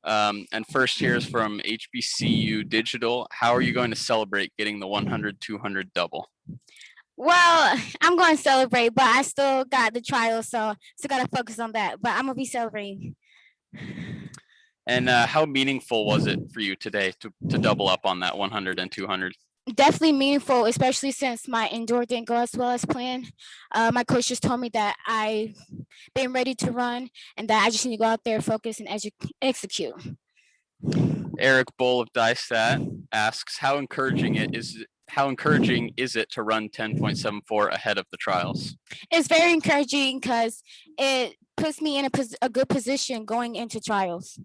And first here is from HBCU Digital. How are you going to celebrate getting the 100-200 double? Well, I'm going to celebrate, but I still got the trial, so still got to focus on that. But I'm going to be celebrating. And how meaningful was it for you today to double up on that 100 and 200? Definitely meaningful, especially since my indoor didn't go as well as planned. My coach just told me that I've been ready to run and that I just need to go out there, focus, and execute. Eric Bull of DISTAT asks, how encouraging is it to run 10.74 ahead of the trials? It's very encouraging because it puts me in a good position going into trials.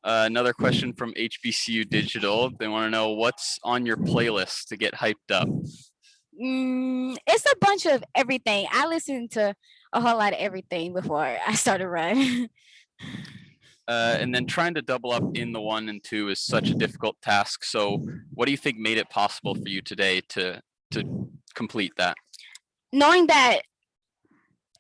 Another question from HBCU Digital. They want to know what's on your playlist to get hyped up. It's a bunch of everything. I listen to a whole lot of everything before I start a run. And then trying to double up in the 1 and 2 is such a difficult task. So what do you think made it possible for you today to complete that? Knowing that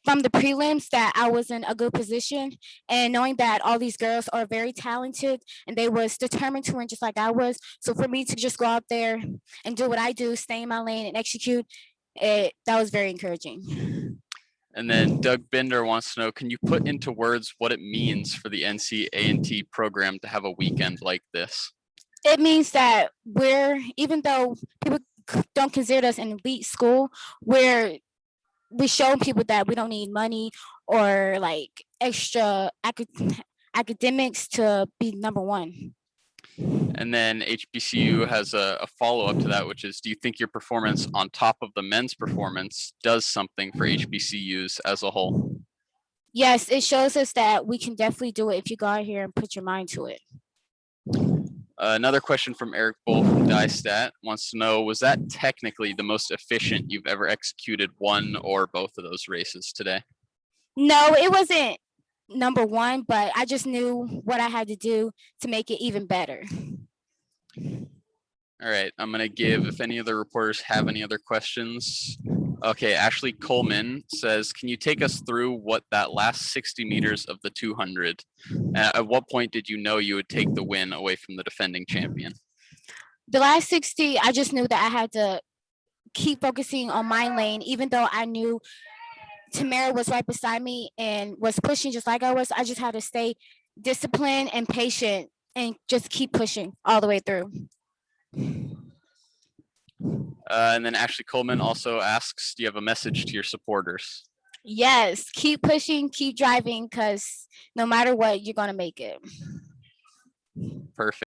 from the prelims that I was in a good position, and knowing that all these girls are very talented and they was determined to win just like I was. So for me to just go out there and do what I do, stay in my lane and execute, that was very encouraging. And then Doug Binder wants to know, can you put into words what it means for the NCAA program to have a weekend like this? It means that even though people don't consider us an elite school, we show people that we don't need money or like extra academics to be number one. And then HBCU has a follow-up to that, which is, do you think your performance on top of the men's performance does something for HBCUs as a whole? Yes, it shows us that we can definitely do it if you go out here and put your mind to it. Another question from Eric Bull from DISTAT wants to know, was that technically the most efficient you've ever executed one or both of those races today? No, it wasn't number one, but I just knew what I had to do to make it even better. All right, I'm going to give, if any other reporters have any other questions. Okay, Ashley Coleman says, can you take us through what that last 60 meters of the 200, at what point did you know you would take the win away from the defending champion? The last 60, I just knew that I had to keep focusing on my lane, even though I knew Tamara was right beside me and was pushing just like I was. I just had to stay disciplined and patient and just keep pushing all the way through. And then Ashley Coleman also asks, do you have a message to your supporters? Yes, keep pushing, keep driving, because no matter what, you're going to make it. Perfect.